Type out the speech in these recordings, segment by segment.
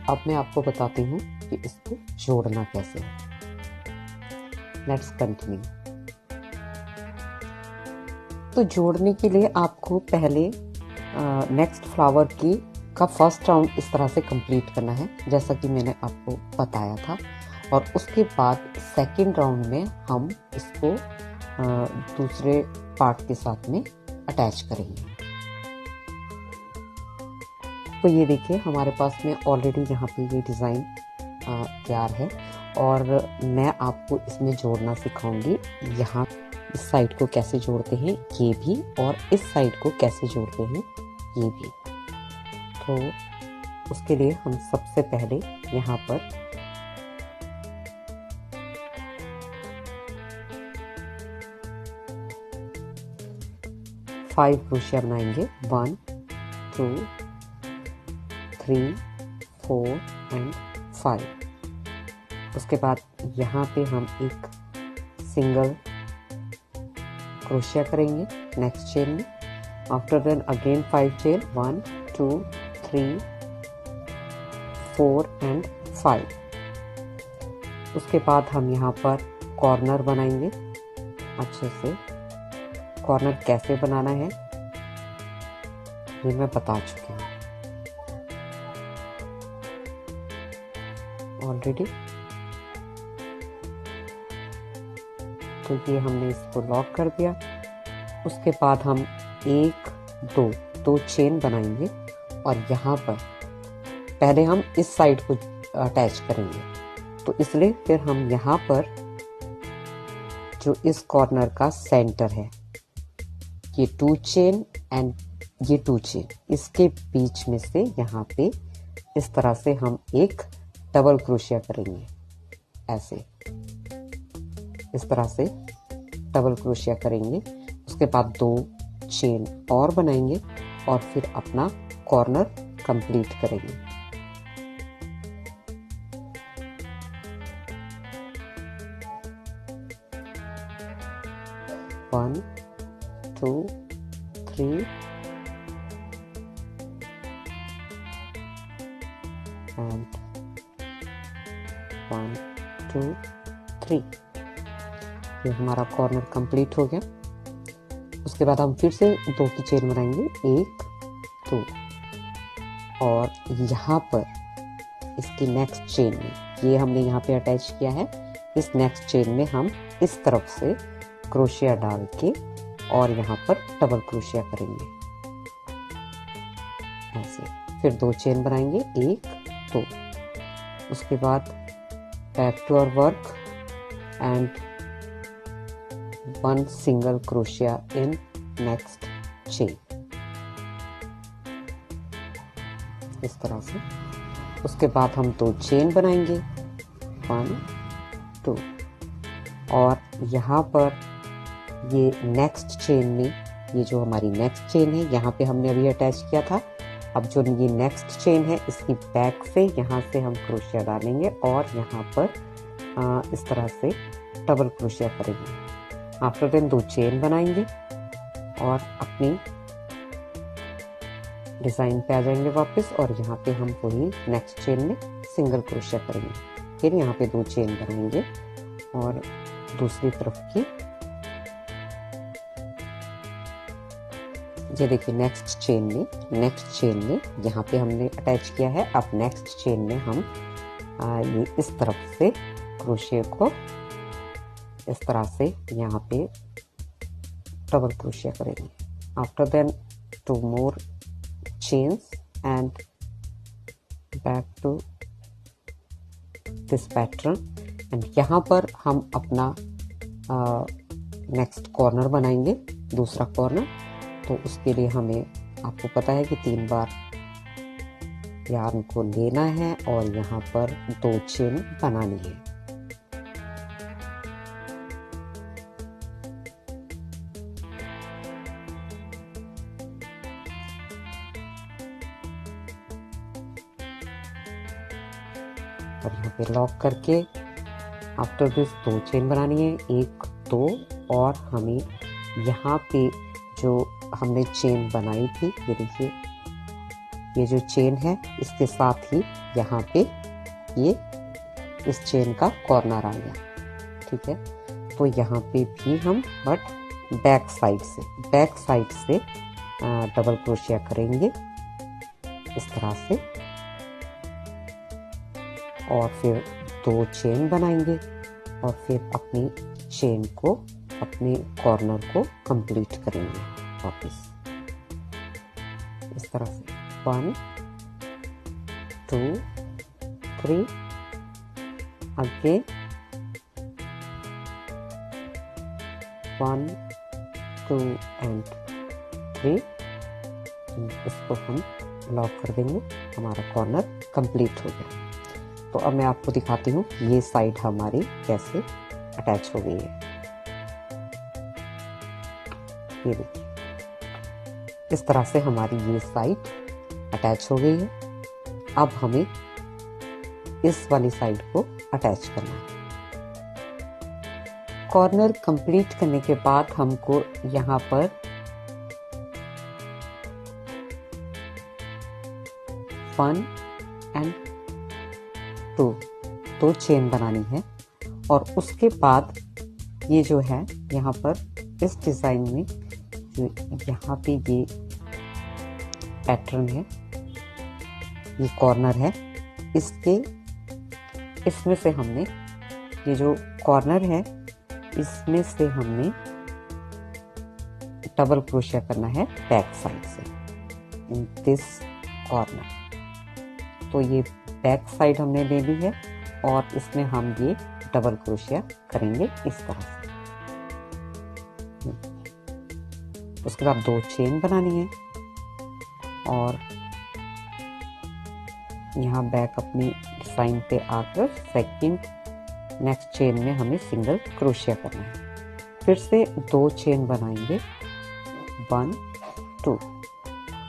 अब मैं आपको बताती हूँ कि इसको जोड़ना कैसे है। Let's continue. तो जोड़ने के लिए आपको पहले नेक्स्ट फ्लावर का फर्स्ट राउंड इस तरह से कंप्लीट करना है, जैसा कि मैंने आपको बताया था। और उसके बाद सेकंड राउंड में हम इसको दूसरे पार्ट के साथ में अटैच करेंगे। तो ये देखिए हमारे पास में ऑलरेडी यहाँ पे ये डिज़ाइन तैयार है और मैं आपको इसमें जोड़ना सिखाऊंगी। यहाँ इस साइड को कैसे जोड़ते हैं ये भी, और इस साइड को कैसे जोड़ते हैं ये भी। तो उसके लिए हम सबसे पहले यहाँ पर फाइव क्रोशिया बनाएंगे। 1 2 3 4 एंड 5। उसके बाद यहाँ पे हम एक सिंगल क्रोशिया करेंगे नेक्स्ट चेन में। After then again 5 chain, 1 2 3 4 and 5। उसके बाद हम यहाँ पर कॉर्नर बनाएंगे। अच्छे से कॉर्नर कैसे बनाना है ये मैं बता चुकी हूँ ऑलरेडी। तो ये हमने इसको लॉक कर दिया। उसके बाद हम 1 2 चेन बनाएंगे और यहाँ पर पहले हम इस साइड को अटैच करेंगे। तो इसलिए फिर हम यहाँ पर जो इस कॉर्नर का सेंटर है, ये 2 चेन एंड ये 2 चेन, इसके बीच में से यहाँ पे इस तरह से हम एक डबल क्रोशिया करेंगे। ऐसे इस तरह से डबल क्रोशिया करेंगे। उसके बाद 2 चेन और बनाएंगे और फिर अपना कॉर्नर कंप्लीट करेंगे। One 2 3 and 1 2 3। ये हमारा कॉर्नर कंप्लीट हो गया। उसके बाद हम फिर से 2 की चेन बनाएंगे, 1 2, और यहाँ पर इसकी नेक्स्ट चेन में, ये हमने यहाँ पे अटैच किया है, इस नेक्स्ट चेन में हम इस तरफ से क्रोशिया डाल के और यहाँ पर डबल क्रोशिया करेंगे ऐसे। फिर 2 चेन बनाएंगे, 1 2। उसके बाद back to our work and 1 single crochet in next chain, इस तरह से। उसके बाद हम 2 चेन बनाएंगे, 1 2, और यहाँ पर ये नेक्स्ट चेन में, ये जो हमारी नेक्स्ट चेन है यहाँ पे हमने अभी अटैच किया था। अब जो ये नेक्स्ट चेन है इसकी बैक से यहाँ से हम क्रोशिया डालेंगे और यहाँ पर इस तरह से डबल क्रोशिया करेंगे। आफ्टर देन 2 चेन बनाएंगे और अपनी डिजाइन पे आ जाएंगे वापस, और यहाँ पे हम वही नेक्स्ट चेन में सिंगल क्रोशिया करेंगे। फिर यहाँ पे 2 चेन बनाएंगे और दूसरी तरफ की, ये देखिए नेक्स्ट चेन में यहाँ पे हमने अटैच किया है। अब नेक्स्ट चेन में हम ये इस तरफ से क्रोशिया को इस तरह से यहाँ पे डबल क्रोशिया करेंगे। After then 2 more chains and back to this pattern, and यहाँ पर हम अपना नेक्स्ट कॉर्नर बनाएंगे, दूसरा कॉर्नर। तो उसके लिए हमें, आपको पता है कि 3 बार यार्न को लेना है और यहाँ पर 2 चेन बनानी है। और यहाँ पे लॉक करके आफ्टर दिस 2 चेन बनानी है, 1 2, और हमें यहाँ पे जो हमने चेन बनाई थी, ये देखिए ये जो चेन है इसके साथ ही यहाँ पे ये इस चेन का कॉर्नर आ गया, ठीक है। तो यहाँ पे भी हम बट बैक साइड से डबल क्रोशिया करेंगे इस तरह से, और फिर 2 चेन बनाएंगे और फिर अपनी चेन को, अपने कॉर्नर को कंप्लीट करेंगे वापस इस तरह से। 1 2 3 अगेन 1 2 and 3। इसको हम लॉक कर देंगे, हमारा कॉर्नर कंप्लीट हो गया। तो अब मैं आपको दिखाती हूँ ये साइड हमारी कैसे अटैच हो गई है। ये देखिए इस तरह से हमारी ये साइड अटैच हो गई है। अब हमें इस वाली साइड को अटैच करना है। कॉर्नर कंप्लीट करने के बाद हमको यहाँ पर वन एंड दो चेन बनानी है, और उसके बाद ये जो है यहाँ पर इस डिजाइन में जो यहाँ पे ये पैटर्न है, ये कॉर्नर है, इसमें से हमने ये जो कॉर्नर है इसमें से हमने डबल क्रोशिया करना है बैक साइड से इन दिस कॉर्नर। तो ये बैक साइड हमने ले ली है और इसमें हम ये डबल क्रोशिया करेंगे इस तरह से। उसके बाद 2 चेन बनानी है और यहाँ बैक अपनी डिजाइन पे आकर सेकंड नेक्स्ट चेन में हमें सिंगल क्रोशिया करना है। फिर से 2 चेन बनाएंगे 1 2,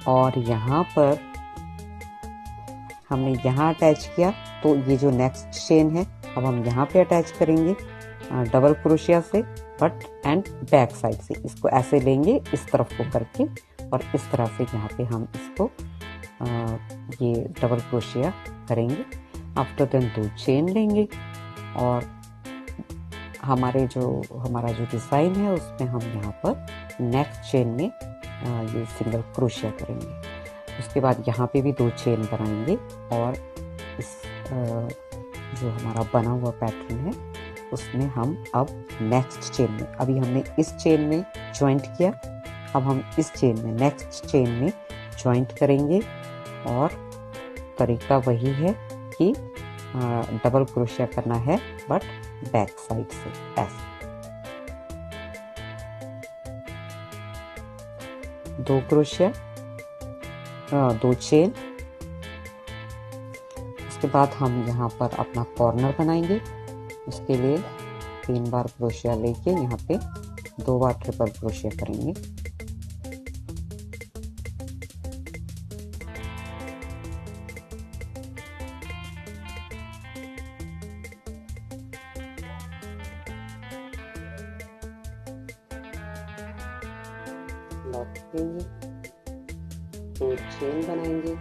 और यहाँ पर हमने यहाँ अटैच किया तो ये जो नेक्स्ट चेन है अब हम यहाँ पे अटैच करेंगे डबल क्रोशिया से, बट एंड बैक साइड से। इसको ऐसे लेंगे इस तरफ को करके और इस तरह से यहाँ पे हम इसको ये डबल क्रोशिया करेंगे। आफ्टर देन 2 चेन लेंगे और हमारा जो डिज़ाइन है उसमें हम यहाँ पर नेक्स्ट चेन में ये सिंगल क्रोशिया करेंगे। उसके बाद यहाँ पे भी 2 चेन बनाएंगे और इस जो हमारा बना हुआ पैटर्न है उसमें हम अब नेक्स्ट चेन में, अभी हमने इस चेन में ज्वाइंट किया, अब हम इस चेन में नेक्स्ट चेन में ज्वाइंट करेंगे और तरीका वही है कि डबल क्रोशिया करना है बट बैक साइड से ऐसे 2 क्रोशिया 2 चेन। उसके बाद हम यहाँ पर अपना कॉर्नर बनाएंगे। उसके लिए 3 बार क्रोशिया लेके यहाँ पे 2 बार ट्रिपल क्रोशिया करेंगे। लॉक करेंगे, 2 चेन बनाएंगे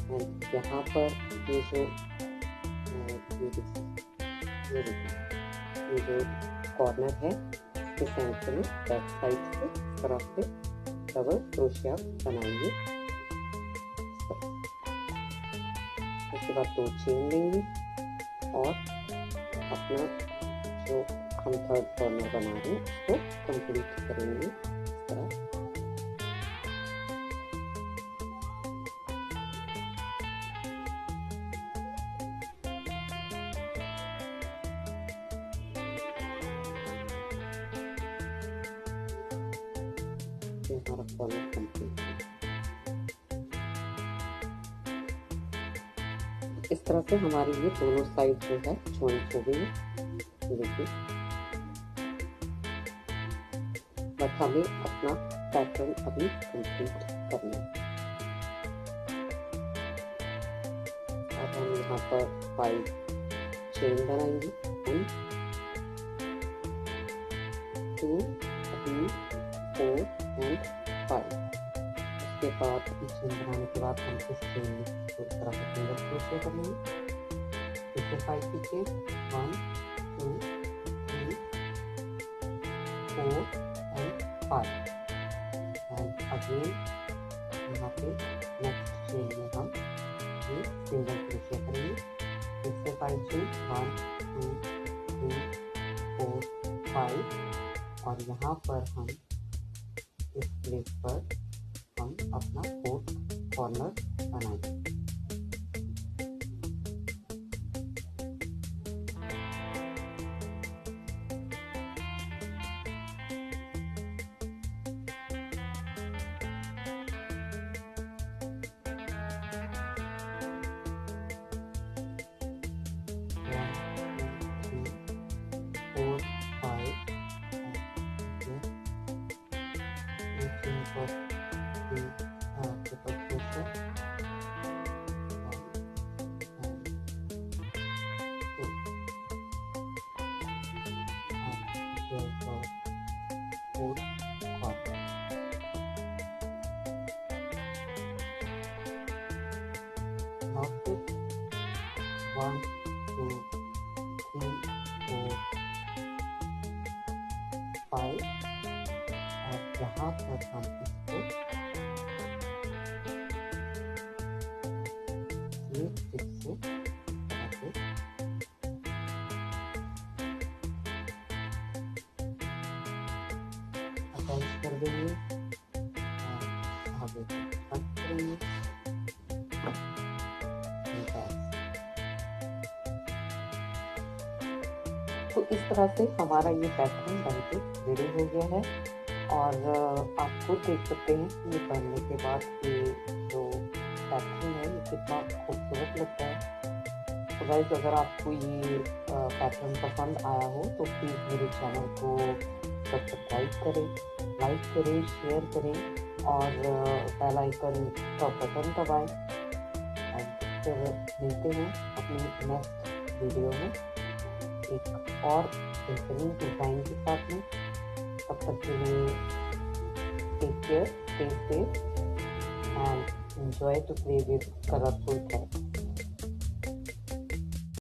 और यहाँ पर ये जो कॉर्नर है इसके सेंटर में बैक साइड से इस तरफ से डबल क्रोशिया बनाएंगे। उसके बाद 2 चेन लेंगे और अपना जो हम थर्ड कॉर्नर बना रहे हैं उसको कंप्लीट करेंगे इस तरह। हमारा कॉर्नर कंप्लीट है। इस तरह से हमारी ये दोनों साइड जो है जॉइंट हो गई है। देखिए बट हमें अपना पैटर्न अभी कंप्लीट करना है। अब हम यहाँ पर 5 चेन बनाएंगे 1 2 3 4 and 5। उसके बाद चेन बनाने के बाद हम इस चेन में पूरी तरह से सिंगल क्रोशे करेंगे। पीछे साइड की चेन 1 2 3 4 and 5 एंड अगेन यहाँ पे नेक्स्ट चेन में हम ये सिंगल क्रोशे करेंगे। पीछे साइड चेन 1 2 3 4 5 और यहाँ पर हम इस प्लेस पर हम अपना 4th कॉर्नर बनाएंगे। Now 1 2 3 4 5 और यहाँ पर हम इसको स्लिप स्टिच से अटैच कर देंगे और आगे कट करेंगे। तो इस तरह से हमारा ये पैटर्न बनके रेडी हो गया है और आप खुद देख सकते हैं कि ये बनने के बाद ये जो पैटर्न है ये कितना खूबसूरत लगता है। तो गाइस अगर आपको ये पैटर्न पसंद आया हो तो प्लीज़ मेरे चैनल को सब्सक्राइब करें, लाइक करें, शेयर करें और बेल आइकन का बटन दबाएं। फिर मिलते हैं अपनी नेक्स्ट वीडियो में एक और बेहतरीन डिज़ाइन के साथ में। तब तक के लिए take care, stay safe and enjoy to play with colorful threads.